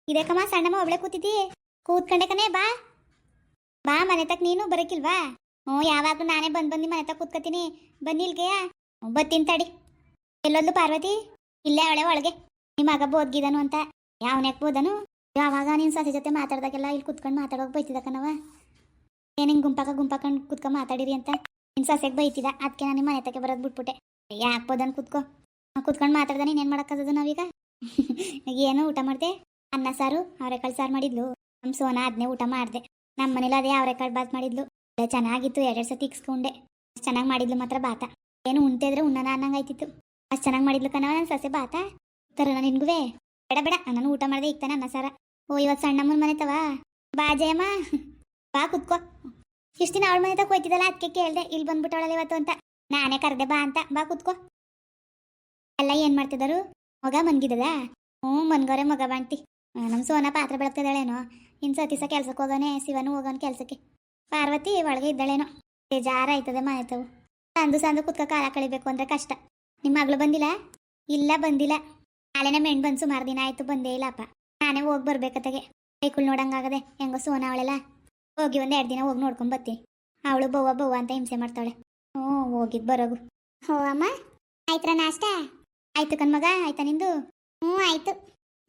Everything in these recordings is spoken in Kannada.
ಇದಕ್ಕಮ್ಮ ಸಣ್ಣಮ್ಮ ಒಬ್ಳೆ ಕೂತಿದ್ದಿ ಕೂತ್ಕೊಂಡೆ ಕಣೆ ಬಾ ಬಾ ಮನೆ ತಕ್ ನೀನು ಬರಕಿಲ್ವಾ ಹ್ಞೂ ಯಾವಾಗಲೂ ನಾನೇ ಬಂದು ಮನೆ ತಕ್ ಕೂತ್ಕೋತೀನಿ ಬನ್ನಿಲ್ಗೆಯಾ ಬತ್ತೀನಿ ತಡಿ ಎಲ್ಲೊಂದು ಪಾರ್ವತಿ ಇಲ್ಲೇ ಅವಳೆ ಒಳಗೆ ನಿಮ್ಮ ಮಗ ಬೋದ್ಗಿದನು ಅಂತ ಯಾವನ್ಯಾಕೆ ಬೋದನು ಯಾವಾಗ ನೀನು ಸೊಸೆ ಜೊತೆ ಮಾತಾಡ್ದಾಗೆಲ್ಲ ಇಲ್ಲಿ ಕುತ್ಕೊಂಡು ಮಾತಾಡೋಕೆ ಬೈತಿದ್ದ ಕಣವ ಏನಿಂಗೆ ಗುಂಪಾಕೊಂಡು ಕುತ್ಕೊಂಡು ಮಾತಾಡಿರಿ ಅಂತ ನಿನ್ನ ಸೊಸೆಗೆ ಬೈತಿದ್ದ ಅದಕ್ಕೆ ನಾನು ಮನೆ ತಕ್ಕೆ ಬರೋದು ಬಿಟ್ಬಿಟ್ಟೆ ಯಾಕೆ ಬೋದನ್ ಕುತ್ಕೊಂಡು ಮಾತಾಡ್ದ ನೀನು ಏನು ಮಾಡೋಕ್ಕದ ನಾವೀಗ ಏನು ಊಟ ಮಾಡಿದೆ ಅನ್ನ ಸಾರು ಅವರೆಕಾಳು ಸಾರು ಮಾಡಿದ್ಲು ನಮ್ಮ ಸೋನಾ ಅದನ್ನೇ ಊಟ ಮಾಡಿದೆ ನಮ್ಮ ಮನೇಲಿ ಅದೇ ಅವರೆಕಾಳು ಬಾತ್ ಮಾಡಿದ್ಲು ಚೆನ್ನಾಗಿತ್ತು ಎರಡೆರಡು ಸತಿ ಇಕ್ಸ್ಕೊಂಡೆ ಅಷ್ಟು ಚೆನ್ನಾಗಿ ಮಾಡಿದ್ಲು ಮಾತ್ರ ಬಾತ ಏನು ಉಂಟಿದ್ರೆ ಉಣ್ಣನ ಅನ್ನಂಗೆ ಆಯ್ತಿತ್ತು ಅಷ್ಟು ಚೆನ್ನಾಗಿ ಮಾಡಿದ್ಲು ಕಣವ ನನ್ನ ಸೊಸೆ ಬಾತ ತರ ನಿನ್ಗೂ ಬೇಡ ಬೇಡ ನಾನು ಊಟ ಮಾಡಿದೆ ಇಕ್ತಾನೆ ಅನ್ನ ಸಾರ ಓ ಇವತ್ತು ಸಣ್ಣಮ್ಮನ ಮನೆ ತವ ಬಾ ಜಯಮ್ಮ ಬಾ ಕುತ್ಕೋ ಇಷ್ಟು ದಿನ ಅವಳ ಮನೆ ತಗ ಹೋಯ್ತಿದ್ದಲ್ಲ ಅದಕ್ಕೆ ಕೇಳಿದೆ ಇಲ್ಲಿ ಬಂದ್ಬಿಟ್ಟವಳಲ್ಲ ಇವತ್ತು ಅಂತ ನಾನೇ ಕರೆದೆ ಬಾ ಅಂತ ಬಾ ಕುತ್ಕೋ ಎಲ್ಲ ಏನು ಮಾಡ್ತಿದ್ದಾರು ಮಗ ಮನ್ಗಿದ್ದದ ಮನ್ಗವ್ರೆ ಮಗ ಬಾಣ್ತಿ ನಮ್ಮ ಸೋನಾ ಪಾತ್ರೆ ಬೆಳಗ್ತಿದ್ದಾಳೇನೋ ಇನ್ನು ಸತೀಸ ಕೆಲ್ಸಕ್ಕೆ ಹೋಗೋನೆ ಶಿವನು ಹೋಗೋನು ಕೆಲಸಕ್ಕೆ ಪಾರ್ವತಿ ಒಳಗೆ ಇದ್ದಾಳೇನೋ ಬೇಜಾರ ಆಯ್ತದೆ ಮನೆ ತವು ಸಂದು ಕುತ್ಕ ಕಾಲ ಕಳಿಬೇಕು ಅಂದ್ರೆ ಕಷ್ಟ ನಿಮ್ಮ ಮಗಳು ಬಂದಿಲ್ಲ ಇಲ್ಲ ಬಂದಿಲ್ಲ ನಾಳೆನ ಮೆಣ್ ಬಂದು ಸುಮಾರು ದಿನ ಆಯ್ತು ಬಂದೇ ಇಲ್ಲಪ್ಪ ನಾನೇ ಹೋಗಿ ಬರ್ಬೇಕತ್ತಗೆ ಕೈಕುಳ್ ನೋಡಂಗಾಗದೆ ಹೆಂಗೋ ಸೋನಾ ಅವಳೆಲ್ಲ ಹೋಗಿ ಒಂದು 2 ದಿನ ಹೋಗಿ ನೋಡ್ಕೊಂಡ್ ಬರ್ತೀನಿ ಅವಳು ಬವ್ವ ಅಂತ ಹಿಂಸೆ ಮಾಡ್ತಾಳೆ ಹೋಗಿದ್ ಬರೋಗು ಅಮ್ಮ ಆಯ್ತರ ನಾಷ್ಟ ಆಯ್ತು ಕಣ್ಮಗ ಆಯ್ತಾ ನಿಂದು ಆಯ್ತು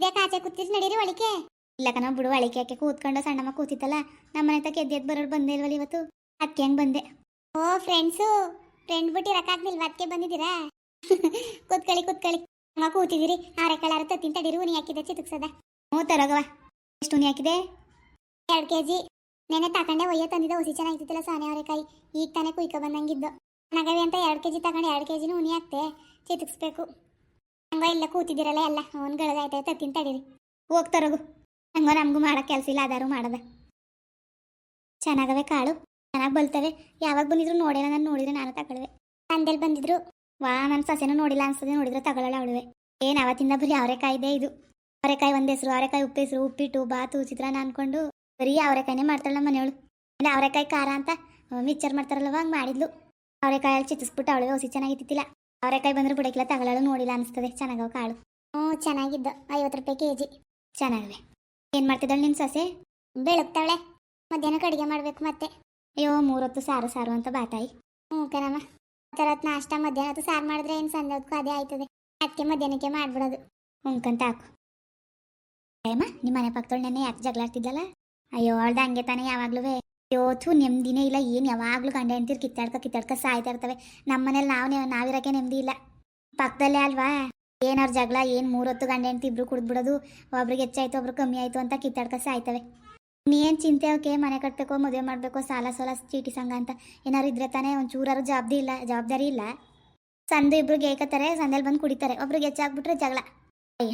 ಬೇಕ ಆಚೆ ಕೂತಿದ್ ನಡೀರಿ ಒಳಿಕೆ ಇಲ್ಲ ಕಣ ಬಿಡು ಒಳಿಕೆ ಯಾಕೆ ಕೂತ್ಕೊಂಡು ಸಣ್ಣಮ್ಮ ಕೂತಿತ್ತಲ್ಲ ನಮ್ಮನೆ ತಕ್ಕ ಎದ್ದು ಬರೋರು ಬಂದೇ ಇಲ್ವಲ್ಲ ಇವತ್ತು ಅದಕ್ಕೆ ಹೆಂಗ್ ಬಂದೆ ಫ್ರೆಂಡ್ ಬಿಟ್ಟು ಇರಕ್ಕಾಗ್ಲಿಲ್ವಾ ಅದಕ್ಕೆ ಬಂದಿದ್ದೀರಾ ಕೂತ್ಕೊಳ್ಳಿ ಅಮ್ಮ ಕೂತಿದ್ದೀರಿ ಅವರೆಕಾಳಾರ ತತ್ತಿನ ತಡೀರಿ ಉನಿ ಹಾಕಿದೆ ಚಿತಕ್ಸದ ತರೋಗವ ಎಷ್ಟು ಉನಿ ಹಾಕಿದೆ 2 kg ನೆನೆ ತಕೊಂಡೆ ಒಯ್ಯ ತಂದಿದ್ದ ಹುಸಿ ಚೆನ್ನಾಗಿತ್ತಿಲ್ಲ ಸಾನೆ ಅವರೆಕಾಯಿ ಈಗ ತಾನೇ ಕುಯ್ಕೊ ಬಂದಂಗಿದ್ದು ನಗವೆ ಅಂತ 2 kg ತಗೊಂಡು 2 kg ಉನಿ ಹಾಕ್ತೆ ಚಿತಕ್ಸ್ಬೇಕು ಹಂಗ ಇಲ್ಲ ಕೂತಿದ್ದೀರಲ್ಲ ಎಲ್ಲ ಅವ್ನು ಗಳದಾಯ್ತಾ ತತ್ತಿನ ತಡೀರಿ ಹೋಗ್ತಾರೋಗು ಹಂಗ ನಮಗೂ ಮಾಡೋಕೆ ಕೆಲಸ ಇಲ್ಲ ಅದಾರು ಮಾಡದ ಚೆನ್ನಾಗವೆ ಕಾಳು ಚೆನ್ನಾಗಿ ಬಲ್ತವೆ ಯಾವಾಗ ಬಂದಿದ್ರು ನೋಡಿಲ್ಲ ನಾನು ನೋಡಿದ್ರೆ ನಾನು ತಗೊಳ್ವೆ ತಂದೆಲ್ಲಿ ಬಂದಿದ್ರು ವಾ ನನ್ನ ಸೊಸೆನೂ ನೋಡಿಲ್ಲ ಅನ್ಸದೆ ನೋಡಿದ್ರೆ ತಗೊಳ್ಳಲ್ಲ ಅವಳುವೆ ಏನು ಅವತ್ತಿಂದ ಬರೀ ಅವರೆಕಾಯಿ ಇದೆ ಇದು ಅವರೆಕಾಯಿ ಒಂದು ಹೆಸರು ಅವರೆಕಾಯಿ ಉಪ್ಪೆಸರು ಉಪ್ಪಿಟ್ಟು ಬಾತು ಚಿತ್ರಾನ್ನ ಅನ್ಕೊಂಡು ಬರೀ ಅವರೆಕಾಯಿನೇ ಮಾಡ್ತಾಳೆ ನಮ್ಮ ಮನೆಯವಳು ಇಲ್ಲ ಅವರೆಕಾಯಿ ಖಾರ ಅಂತ ಮಿಕ್ಚರ್ ಮಾಡ್ತಾರಲ್ವ ಹಂಗೆ ಮಾಡಿದ್ಲು ಅವರೆಕಾಯಲ್ಲಿ ಚಿತ್ತಿಸ್ಬಿಟ್ಟು ಅವಳಿಗೆ ಹೊಸಿ ಚೆನ್ನಾಗಿತ್ತಿಲ್ಲ ಅವರೆಕಾಯಿ ಬಂದ್ರೆ ಬಿಡಕ್ಕಿಲ್ಲ ತಗೊಳ್ಳಲು ನೋಡಿಲ್ಲ ಅನಿಸ್ತದೆ ಚೆನ್ನಾಗವ ಕಾಳು ಚೆನ್ನಾಗಿದ್ದು 50 ರೂಪಾಯಿ kg ಚೆನ್ನಾಗಿವೆ ಏನು ಮಾಡ್ತಿದ್ದಾಳೆ ನಿನ್ನ ಸೊಸೆ ಬೆಳಗ್ತಾಳೆ ಮಧ್ಯಾಹ್ನಕ್ಕೆ ಅಡುಗೆ ಮಾಡಬೇಕು ಮತ್ತೆ ಅಯ್ಯೋ 3 ಹೊತ್ತು ಸಾರು ಅಂತ ಬಾತಾಯಿ ಕಣಮ್ಮ ಹೊತ್ತು ನಾಷ್ಟ ಮಧ್ಯಾಹ್ನ ಹೊತ್ತು ಸಾರು ಮಾಡಿದ್ರೆ ಏನು ಸಂಜೆ ಹೊತ್ತು ಅದೇ ಆಯ್ತದೆ ಅದಕ್ಕೆ ಮಧ್ಯಾಹ್ನಕ್ಕೆ ಮಾಡ್ಬಿಡೋದು ಉಂಕಂತ ಹಾಕು ಅಯ್ಯಮ್ಮ ನಿಮ್ಮ ಮನೆ ಪಕ್ಕದೊಳು ನೆನ್ನೆ ಯಾಕೆ ಜಗಳಾಡ್ತಿದ್ದಲ್ಲ ಅಯ್ಯೋ ಅವಳ್ದು ಹಂಗೆ ತಾನೇ ಯಾವಾಗ್ಲೂ ಯೋಥು ನೆಮ್ಮದಿನೇ ಇಲ್ಲ ಏನು ಯಾವಾಗಲೂ ಗಂಡ ಹೆಂಡ್ತಿರು ಕಿತ್ತಾಡ್ಕ ಸಾಯ್ತಾ ಇರ್ತವೆ ನಮ್ಮ ಮನೇಲಿ ನಾವಿರೋಕೆ ನೆಮ್ಮದಿ ಇಲ್ಲ ಪಕ್ಕದಲ್ಲೇ ಅಲ್ವಾ ಏನಾರು ಜಗಳ ಏನು 3 ಹೊತ್ತು ಗಂಡ ಹೆಂಡ್ತಿ ಇಬ್ರು ಕುಡಿದ್ಬಿಡೋದು ಒಬ್ರಿಗೆ ಹೆಚ್ಚಾಯ್ತು ಒಬ್ರು ಕಮ್ಮಿ ಆಯ್ತು ಅಂತ ಕಿತ್ತಾಡ್ಕ ಸಾಯ್ತವೆ ನೀನು ಚಿಂತೆ ಅವಕ್ಕೆ ಮನೆ ಕಟ್ಟಬೇಕು ಮದುವೆ ಮಾಡಬೇಕು ಸಾಲ ಚೀಟಿ ಸಂಘ ಅಂತ ಏನಾರು ಇದ್ರೆ ತಾನೇ ಒಂಚೂರಾರು ಜವಾಬ್ದಾರಿ ಇಲ್ಲ ಸಂದು ಇಬ್ರಿಗೆ ಏಕತ್ತಾರೆ ಸಂದೇಲಿ ಬಂದು ಕುಡಿತಾರೆ ಒಬ್ರಿಗೆ ಹೆಚ್ಚಾಗ್ಬಿಟ್ರೆ ಜಗಳ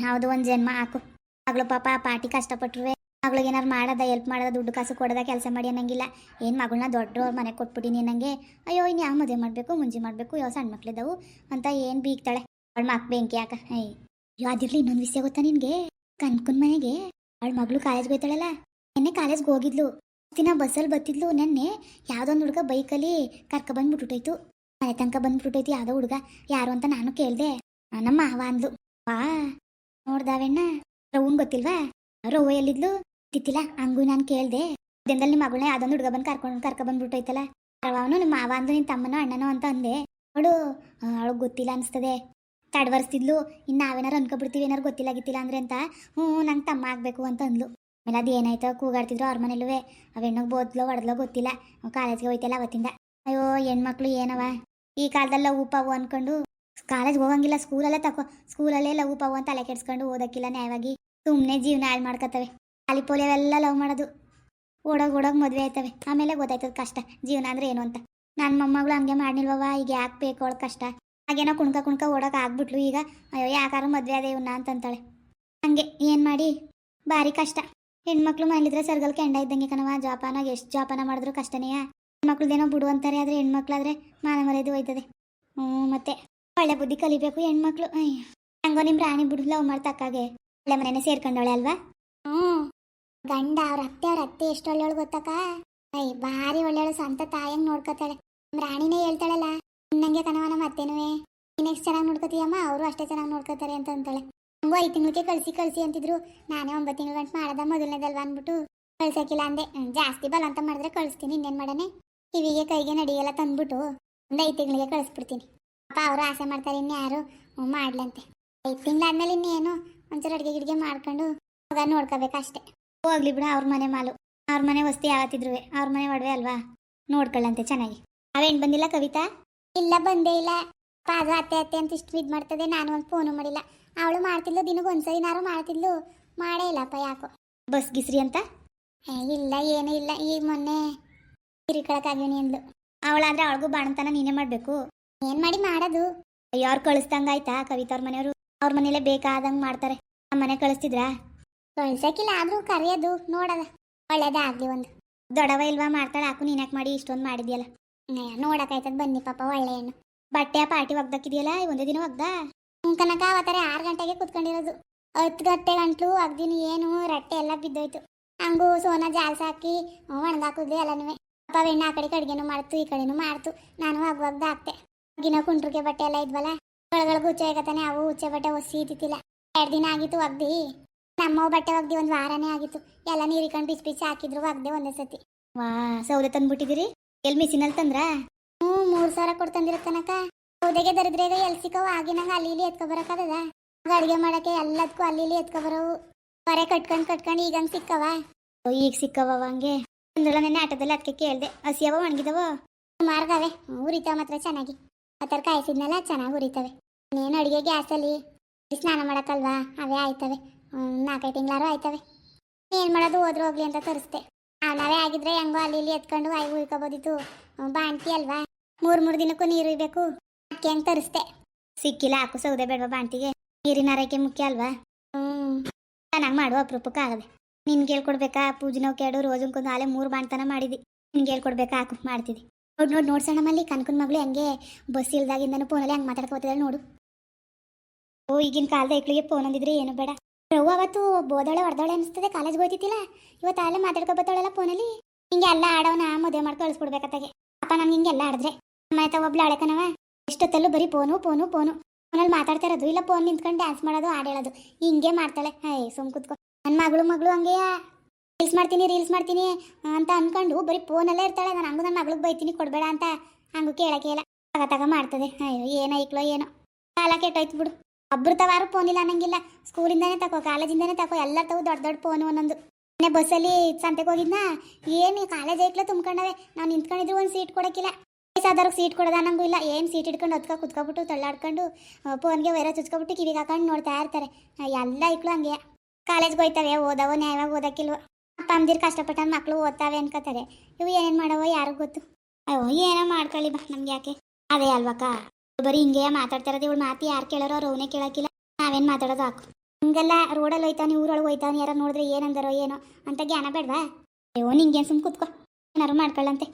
ಹೌದು ಒಂದು ಜನ್ಮ ಹಾಕು ಮಗಳು ಪಾಪ ಪಾಟಿ ಕಷ್ಟಪಟ್ರುವೆ ಮಗಳಿಗೆ ಏನಾರು ಮಾಡೋದ ಹೆಲ್ಪ್ ಮಾಡೋದ ದುಡ್ಡು ಕಾಸು ಕೊಡೋದ ಕೆಲಸ ಮಾಡಿ ಅನ್ನಂಗಿಲ್ಲ ಏನು ಮಗಳನ್ನ ದೊಡ್ಡವ್ರ ಮನೆಗೆ ಕೊಟ್ಬಿಟ್ಟಿನಿ ನನಗೆ ಅಯ್ಯೋ ಇನ್ನು ಯಾವ ಮದುವೆ ಮಾಡಬೇಕು ಮುಂಜಿ ಮಾಡಬೇಕು ಯಾವ ಸಣ್ಣ ಮಕ್ಳಿದ್ದವು ಅಂತ ಏನು ಬೀಗ್ತಾಳೆ ಅವಳ ಮಕ್ ಬೆಂಕಿ ಯಾಕ ಅಯ್ಯೋ ಅದಿರ್ಲಿ ಇನ್ನೊಂದು ವಿಷಯ ಗೊತ್ತಾ ನಿನಗೆ ಕನ್ಕುನ್ ಮನೆಗೆ ಅವಳ ಮಗಳು ಕಾಲೇಜ್ಗೆ ಹೋಯ್ತಾಳಲ್ಲ ನೆನ್ನೆ ಕಾಲೇಜ್ಗೆ ಹೋಗಿದ್ಲು ದಿನ ಬಸ್ಸಲ್ಲಿ ಬತ್ತಿದ್ಲು ನೆನ್ನೆ ಯಾವುದೊಂದು ಹುಡುಗ ಬೈಕಲ್ಲಿ ಬಂದ್ಬಿಟ್ಟುಟೋಯ್ತು ಮನೆ ತನಕ ಬಂದ್ಬಿಟ್ಟೈತಿ ಯಾವುದೋ ಹುಡುಗ ಯಾರು ಅಂತ ನಾನು ಕೇಳಿದೆ ನಮ್ಮ ಮಾವ ಅಂದ್ಲು ವಾ ನೋಡ್ದಾವೆಣ್ಣ ರವ್ವನ್ ಗೊತ್ತಿಲ್ವಾ ರವ್ವ ಎಲ್ಲಿದ್ಲು ಗೊತ್ತಿಲ್ಲ ಹಂಗೂ ನಾನು ಕೇಳಿದೆ ದಿನದಲ್ಲಿ ನಿಮ್ಮ ಮಗಳನ್ನ ಯಾವುದೊಂದು ಹುಡುಗ ಬಂದು ಕರ್ಕ ಬಂದ್ಬಿಟ್ಟೈತಲ್ಲ ಅವನು ನಿಮ್ಮ ಮಾವ ಅಂದು ನಿನ್ನ ತಮ್ಮನೋ ಅಣ್ಣನೋ ಅಂತ ಅಂದೆ ಅವಳು ಗೊತ್ತಿಲ್ಲ ಅನಿಸ್ತದೆ ತಡ್ವರ್ಸ್ತಿದ್ಲು ಇನ್ನು ನಾವೇನಾರು ಅನ್ಕೊಬಿಡ್ತೀವಿ ಏನಾರು ಗೊತ್ತಿಲ್ಲ ಅಂದ್ರೆ ಅಂತ ನಂಗೆ ತಮ್ಮ ಆಗಬೇಕು ಅಂತ ಅಂದ್ಲು ಆಮೇಲೆ ಅದು ಏನಾಯ್ತೋ ಕೂಗಾಡ್ತಿದ್ರು ಅವ್ರ ಮನೇಲೂ ಅವು ಹೆಣ್ಣಗೆ ಬೋದ್ಲೋ ಹೊಡೆದ್ಲೋ ಗೊತ್ತಿಲ್ಲ ಕಾಲೇಜ್ಗೆ ಹೋಯ್ತಲ್ಲ ಅವತ್ತಿಂದ ಅಯ್ಯೋ ಹೆಣ್ಮಕ್ಳು ಏನವ ಈ ಕಾಲದಲ್ಲಿ ಲವ್ ಪಾವು ಅನ್ಕೊಂಡು ಕಾಲೇಜ್ಗೆ ಹೋಗಂಗಿಲ್ಲ ಸ್ಕೂಲಲ್ಲೇ ಲವ್ ಪಾವು ಅಂತ ತಲೆ ಕೆಡ್ಸ್ಕೊಂಡು ಓದಕ್ಕಿಲ್ಲ ನ್ಯಾಯವಾಗಿ ಸುಮ್ಮನೆ ಜೀವನ ಹಾಳು ಮಾಡ್ಕೊತವೆ ಖಾಲಿ ಪೋಲಿಯವೆಲ್ಲ ಲವ್ ಮಾಡೋದು ಓಡೋಗಿ ಮದುವೆ ಆಯ್ತವೆ ಆಮೇಲೆ ಗೊತ್ತಾಯ್ತದ ಕಷ್ಟ ಜೀವನ ಅಂದ್ರೆ ಏನು ಅಂತ ನನ್ನ ಮೊಮ್ಮಗಳು ಹಂಗೆ ಮಾಡಿಲ್ವವ ಈಗ ಯಾಕೆ ಬೇಕು ಅವಳು ಕಷ್ಟ ಹಾಗೇನೋ ಕುಣ್ಕ ಓಡೋಕೆ ಆಗ್ಬಿಟ್ಲು ಈಗ ಅಯ್ಯೋ ಯಾಕಾರು ಮದುವೆ ಅದೇ ಇವನ್ನ ಅಂತಂತಾಳೆ ಹಂಗೆ ಏನು ಮಾಡಿ ಭಾರಿ ಕಷ್ಟ ಹೆಣ್ಮಕ್ಳು ಮನೇಲಿದ್ರೆ ಸರ್ಗಲ್ ಕೆಂಡ ಇದ್ದಂಗೆ ಕಣವ ಜೋಪಾನಾಗ ಎಷ್ಟು ಜೋಪಾನ ಮಾಡಿದ್ರು ಕಷ್ಟನೇ ಹೆಣ್ಮಕ್ಳದೇನೋ ಬಿಡು ಅಂತಾರೆ ಆದರೆ ಹೆಣ್ಮಕ್ಳಾದ್ರೆ ಮಾನ ಮರ್ಯಾದೆ ಹೋಯ್ತದೆ ಮತ್ತೆ ಒಳ್ಳೆ ಬುದ್ಧಿ ಕಲಿಬೇಕು ಹೆಣ್ಮಕ್ಳು ಹಂಗೋ ನಿಮ್ಮ ರಾಣಿ ಬಿಡು ಲವ್ ಮಾಡ್ತಕ್ಕಾಗೆ ಒಳ್ಳೆ ಮನೇನೆ ಸೇರ್ಕೊಂಡವಳೆ ಅಲ್ವಾ ಗಂಡ ಅವ್ರ ಅತ್ತೆ ಎಷ್ಟು ಒಳ್ಳೆಯವಳು ಗೊತ್ತಕ್ಕ ಭಾರಿ ಒಳ್ಳೆಯವಳು ಸ್ವಂತ ತಾಯಂಗ್ ನೋಡ್ಕೋತಾಳೆ ನಮ್ಮ ರಾಣಿನೇ ಹೇಳ್ತಾಳಲ್ಲ ನಂಗೆ ಕಣವ ನಮ್ಮ ಅತ್ತೆನುವೆ ನೀನು ಎಷ್ಟು ಚೆನ್ನಾಗಿ ನೋಡ್ಕೋತೀಯಮ್ಮ ಅವರು ಅಷ್ಟೇ ಚೆನ್ನಾಗಿ ನೋಡ್ಕೋತಾರೆ ಅಂತ ಅಂತಾಳೆ ಹಂಗೂ 5 ತಿಂಗಳಿಗೆ ಕಳಿಸಿ ಅಂತಿದ್ರು. ನಾನೇ 9 ತಿಂಗಳು ಗಂಟು ಮಾಡದ ಮೊದಲನೇದಲ್ವಾ ಅಂದ್ಬಿಟ್ಟು ಕಳ್ಸೋಕಿಲ್ಲ ಅಂದೆ. ಜಾಸ್ತಿ ಬಲವಂತ ಮಾಡಿದ್ರೆ ಕಳಿಸ್ತೀನಿ, ಇನ್ನೇನು ಮಾಡನೆ. ಕಿವಿಗೆ ಕೈಗೆ ನಡಿಗೆಲ್ಲ ತಂದ್ಬಿಟ್ಟು ಒಂದು 5 ತಿಂಗಳಿಗೆ ಕಳಿಸ್ಬಿಡ್ತೀನಿ. ಅಪ್ಪ ಅವರು ಆಸೆ ಮಾಡ್ತಾರೆ, ಇನ್ಯಾರು ಮಾಡ್ಲಂತೆ. 5 ತಿಂಗಳಾದ್ಮೇಲೆ ಇನ್ನೇನು ಒಂಚೂರು ಅಡುಗೆ ಗಿಡ್ಗೆ ಮಾಡ್ಕೊಂಡು ಮಗ ನೋಡ್ಕೋಬೇಕಷ್ಟೆ. ಹೋಗ್ಲಿ ಬಿಡು, ಅವ್ರ ಮನೆ ಮಾಲು, ಅವ್ರ ಮನೆ ವಸ್ತು ಯಾವತ್ತಿದ್ರು ಅವ್ರ ಮನೆ ಒಡವೆ ಅಲ್ವಾ, ನೋಡ್ಕೊಳ್ಳಂತೆ ಚೆನ್ನಾಗಿ. ಅವೇನು ಬಂದಿಲ್ಲ ಕವಿತಾ? ಇಲ್ಲ, ಬಂದೇ ಇಲ್ಲ. ಅದು ಅತ್ತೆ ಅತ್ತೆ ಅಂತ ಇಷ್ಟು ಇದು ಮಾಡ್ತದೆ. ನಾನು ಒಂದು ಫೋನು ಮಾಡಿಲ್ಲ. ಅವಳು ಮಾಡ್ತಿದ್ಲು, ದಿನಕ್ಕೆ ಒಂದ್ಸರಿನಾರು ಮಾಡ್ತಿದ್ಲು. ಮಾಡೇ ಇಲ್ಲಪ್ಪ ಯಾಕೋ. ಬಸ್ ಗಿಸ್ರಿ ಅಂತ ಇಲ್ಲ, ಏನೂ ಇಲ್ಲ. ಈಗ ಮೊನ್ನೆ ಹಿರಿಕಳಕ್ಕಾಗ್ಯವನಿ ಅಂದ್ಲು. ಅವಳಾದ್ರೆ ಅವಳಿಗೂ ಬಾಣಂತನ ನೀನೇ ಮಾಡಬೇಕು. ಏನು ಮಾಡಿ ಮಾಡೋದು? ಅಯ್ಯೋ, ಅವ್ರು ಕಳಿಸ್ದಂಗಾಯ್ತಾ ಕವಿತಾ ಅವ್ರ ಮನೆಯವರು? ಅವ್ರ ಮನೇಲೆ ಬೇಕಾದಂಗೆ ಮಾಡ್ತಾರೆ. ನಮ್ಮ ಮನೆ ಕಳಿಸ್ತಿದ್ರಾ? ಕಳ್ಸಕ್ಕಿಲ್ಲ, ಆದರೂ ಕರೆಯೋದು ನೋಡೋದ ಒಳ್ಳೇದಾಗಲಿ. ಒಂದು ದೊಡವ ಇಲ್ವಾ ಮಾಡ್ತಾಳೆ, ಹಾಕು ನೀನ್ಯಾಕೆ ಮಾಡಿ ಇಷ್ಟೊಂದು ಮಾಡಿದ್ಯಲ್ಲ. ನೋಡೋಕ್ಕಾಯ್ತದ, ಬನ್ನಿ ಪಾಪ ಒಳ್ಳೆ ಹೆಣ್ಣು. ಬಟ್ಟೆ ಪಾರ್ಟಿ ಒಗ್ದಕ್ಕಿದೆಯಲ್ಲ, ಒಂದೇ ದಿನ ಒಗ್ದ ಕನಕ. ಅವತ್ತಾರೆ 6 ಗಂಟೆಗೆ ಕುತ್ಕೊಂಡಿರೋದು, 10 ಗಂಟೆ ಗಂಟ್ಲು ಒಗ್ದಿನಿ. ಏನು ರಟ್ಟೆ ಎಲ್ಲ ಬಿದ್ದೋಯ್ತು. ಹಂಗೂ ಸೋನಾ ಜಾಲ್ಸ ಹಾಕಿ ಒಣಗಾಕಿದ್ವಿ ಎಲ್ಲನೂ. ಪಾಪ ಬೆಣ್ಣೆ ಆ ಕಡೆ ಅಡುಗೆನೂ ಮಾಡ್ತು, ಈ ಕಡೆನೂ ಮಾಡ್ತು. ನಾನು ಒಗ್ದ ಹಾಕ್ತೆ. ಗಿನ ಕುಂಟ್ರಿಗೆ ಬಟ್ಟೆ ಎಲ್ಲ ಇದ್ವಲ್ಲ, ಒಳಗೊಳಗೆ ಹುಚ್ಚೆ ಆಗತ್ತಾನೆ. ಅವು ಹುಚ್ಚೆ ಬಟ್ಟೆ ಒಸಿ ಇದ್ದಿತ್ತಿಲ್ಲ. 2 ದಿನ ಆಗಿತ್ತು ಒಗ್ದಿ. ನಮ್ಮ ಬಟ್ಟೆ ಒಗ್ದಿ 1 ವಾರನೇ ಆಗಿತ್ತು. ಎಲ್ಲ ನೀರಿಕೊಂಡು ಬಿಸಿ ಬಿಸಿ ಹಾಕಿದ್ರು, ಒಗ್ದೆ ಒಂದೇ ಸತಿ. ವಾ, ಸೌದೆ ತಂದ್ಬಿಟ್ಟಿದ್ದೀರಿ? ಎಲ್ಲಿ ಮಿಸಿನಲ್ಲಿ ತಂದ್ರ? 3,000 ಕೊಟ್ಟು ತಂದಿರತ್ತನಕ. ಸೌದೆಗೆ ದರಿದ್ರೇಗ ಎಲ್ಲಿ ಸಿಕ್ಕವು? ಆಗಿನಂಗೆ ಅಲ್ಲಿ ಇಲ್ಲಿ ಎತ್ಕೊಬರಕ್ಕದ? ಅಡುಗೆ ಮಾಡೋಕ್ಕೆ ಎಲ್ಲದಕ್ಕೂ ಅಲ್ಲಿ ಇಲ್ಲಿ ಎತ್ಕೊಬರವು. ಬರೆ ಕಟ್ಕೊಂಡು ಈಗಂಗೆ ಸಿಕ್ಕವ? ಈಗ ಸಿಕ್ಕವ ಹಂಗೆ ಅಂದ್ರಲ್ಲ. ನೆನ್ನೆ ಆಟೋದಲ್ಲಿ ಅದಕ್ಕೆ ಕೇಳಿದೆ, ಹಸಿಯವ ಒಣಗಿದವ? ಮಾರ್ಗವೆ ಉರಿತಾವ ಮಾತ್ರ ಚೆನ್ನಾಗಿ. ಆ ಥರ ಕಾಯಿಸಿದ್ನಲ್ಲ ಚೆನ್ನಾಗಿ ಉರಿತವೆ. ಇನ್ನೇನು ಅಡುಗೆ ಗ್ಯಾಸಲ್ಲಿ ಸ್ನಾನ ಮಾಡೋಕ್ಕಲ್ವಾ, ಅವೇ ಆಯ್ತವೆ. 4-5 ತಿಂಗಳಾರು ಆಯ್ತವೆ. ಏನು ಮಾಡೋದು, ಹೋದ್ರು ಹೋಗ್ಲಿ ಅಂತ ತರಿಸ್ದೆ. ನಾವೇ ಆಗಿದ್ರೆ ಹೆಂಗೋ ಅಲ್ಲಿ ಇಲ್ಲಿ ಎತ್ಕೊಂಡು ಆಯ್ತು ಉಳ್ಕೊಬೋದಿತ್ತು. ಬಾಣ್ತಿ ಅಲ್ವಾ, 3 ದಿನಕ್ಕೂ ನೀರು ಇರಬೇಕು. ಅದಕ್ಕೆ ಹೆಂಗೆ ತರಿಸ್ದೆ. ಸಿಕ್ಕಿಲ್ಲ, ಹಾಕು ಸೌದೆ ಬೇಡವಾ ಬಾಣ್ತಿಗೆ? ನೀರಿನ ಆರೈಕೆ ಮುಖ್ಯ ಅಲ್ವಾ? ಚೆನ್ನಾಗಿ ಮಾಡುವ ಅಪರೂಪಕ್ಕೆ ಆಗದೆ. ನಿನ್ಗೆ ಹೇಳ್ಕೊಡ್ಬೇಕಾ? ಪೂಜೆನೋ ಕೇಳು ರೋಜನ್ಕೊಂದು ಆಲೆ 3 ಬಾಣ್ತನ ಮಾಡಿದಿ. ನಿನ್ಗೆ ಹೇಳ್ಕೊಡ್ಬೇಕಾ? ಹಾಕು ಮಾಡ್ತಿದ್ದಿ. ನೋಡ್ಸೋಣ ಮಲ್ಲಿ ಕನ್ಕನ್ ಮಗಳು ಹಂಗೆ ಬಸ್ ಇಲ್ದಾಗಿಂದನೂ ಫೋನಲ್ಲಿ ಹಂಗೆ ಮಾತಾಡ್ಕೋತಿದ್ದಾಳೆ ನೋಡು. ಓ, ಈಗಿನ ಕಾಲದ ಐಕ್ಳಿಗೆ ಫೋನ್ ಅಂದಿದ್ರೆ ಏನು ಬೇಡ. ರವ್ವ ಅವತ್ತು ಬೋದಳೆ ಹೊಡೆದವಳೆ ಅನಿಸ್ತದೆ, ಕಾಲೇಜ್ಗೆ ಹೋಯ್ತಿತ್ತಿಲ್ಲ. ಇವತ್ತು ಅಲ್ಲೇ ಮಾತಾಡ್ಕೊಬತ್ತಾಳೆಲ್ಲ ಫೋನಲ್ಲಿ. ಹಿಂಗೆ ಎಲ್ಲ ಆಡವನ ಮದುವೆ ಮಾಡಿ ಕಳಿಸ್ಕೊಡ್ಬೇಕತ್ತಾಗೆ. ಅಪ್ಪ ನಾನು ಹಿಂಗೆಲ್ಲ ಆಡಿದ್ರೆ ಅಮ್ಮ ಒಬ್ಳು ಆಳೆಕನವ. ಎಷ್ಟೊತ್ತಲ್ಲೂ ಬರೀ ಫೋನು ಫೋನಲ್ಲಿ ಮಾತಾಡ್ತಾ ಇರೋದು, ಇಲ್ಲ ಫೋನ್ ನಿಂತ್ಕೊಂಡು ಡ್ಯಾನ್ಸ್ ಮಾಡೋದು, ಹಾಡೇಳೋದು, ಹಿಂಗೆ ಮಾಡ್ತಾಳೆ. ಸುಮ್ ಕೂತ್ಕೊ. ನನ್ನ ಮಗಳು ಹಂಗೆಯಾ ರೀಲ್ಸ್ ಮಾಡ್ತೀನಿ ಅಂತ ಅನ್ಕೊಂಡು ಬರೀ ಫೋನಲ್ಲೇ ಇರ್ತಾಳೆ. ನಾನು ಹಂಗೂ ನನ್ನ ಮಗಳಿಗೆ ಬೈತೀನಿ ಕೊಡಬೇಡ ಅಂತ. ಹಂಗೂ ಕೇಳಕ್ಕೆ ಇಲ್ಲ, ತಗ ಮಾಡ್ತದೆ. ಏನೋ ಐಕ್ಲೋ ಏನೋ, ಕಾಲ ಕೆಟ್ಟೋಯ್ತು ಬಿಡು. ಒಬ್ರು ತವಾರು ಫೋನ್ ಇಲ್ಲ ಅನ್ನಂಗಿಲ್ಲ. ಸ್ಕೂಲಿಂದಾನೇ ತಗೋ, ಕಾಲೇಜಿಂದಾನೇ ತಗೋ, ಎಲ್ಲರ ತಗೋ ದೊಡ್ಡ ಫೋನು ಒಂದೊಂದು. ಮೊನ್ನೆ ಬಸ್ಸಲ್ಲಿ ಸಂತೆಗೆ ಹೋಗಿದ್ನಾ, ಏನು ಕಾಲೇಜ್ ಐಕ್ಲ ತುಂಬ್ಕೊಂಡವೆ. ನಾವು ನಿಂತ್ಕೊಂಡಿದ್ರು ಒಂದು ಸೀಟ್ ಕೊಡೋಕ್ಕಿಲ್ಲ. ವಯಸ್ಸಾದವ್ರಿಗೆ ಸೀಟ್ ಕೊಡೋದು ಅನ್ನಂಗೂ ಇಲ್ಲ. ಏನು ಸೀಟ್ ಇಟ್ಕೊಂಡು ಕುತ್ಕೊಬಿಟ್ಟು ತಳ್ಳಾಡ್ಕೊಂಡು ಫೋನ್ಗೆ ವೈರಸ್ ಹಚ್ಕೊಬಿಟ್ಟು ಕಿವಿಗೆ ಹಾಕೊಂಡು ನೋಡ್ತಾ ಇರ್ತಾರೆ. ಎಲ್ಲ ಐಕ್ಳು ಹಂಗೆ ಕಾಲೇಜ್ಗೆ ಹೋಯ್ತವೆ. ಓದವೋ ನ್ಯಾಯವಾಗಿ ಓದಕ್ಕಿಲ್ವೋ. ಅಪ್ಪ ಅಮ್ಮದಿರು ಕಷ್ಟಪಟ್ಟ ಮಕ್ಕಳು ಓದ್ತಾವೆ ಅನ್ಕೋತಾರೆ. ಇವು ಏನೇನು ಮಾಡವೋ ಯಾರಿಗೂ ಗೊತ್ತು. ಅಯ್ಯೋ, ಏನೋ ಮಾಡ್ಕೊಳ್ಳಿ ಬಾ, ನಮ್ಗೆ ಯಾಕೆ? ಅದೇ ಅಲ್ವಕ್ಕ, ಬರೀ ಹಿಂಗೆ ಮಾತಾಡ್ತಾ ಇರೋದು. ಇವಳು ಮಾತು ಯಾರು ಕೇಳೋರೋ ಅವ್ರು ಅವನೇ ಕೇಳೋಕ್ಕಿಲ್ಲ. ನಾವೇನು ಮಾತಾಡೋದು ಹಾಕು. ಹಿಂಗೆಲ್ಲ ರೋಡಲ್ಲಿ ಹೋಯ್ತಾನೆ, ಊರೊಳಗೆ ಹೋಯ್ತಾನೆ, ಯಾರು ನೋಡಿದ್ರೆ ಏನಂದರೋ ಏನೋ ಅಂತ ಜ್ಞಾನ ಬೇಡವಾ? ಅಯ್ಯೋ, ನಿಂಗೇನು ಸುಮ್ ಕೂತ್ಕೋ, ಏನಾರು ಮಾಡ್ಕೊಳ್ಳಂತೆ.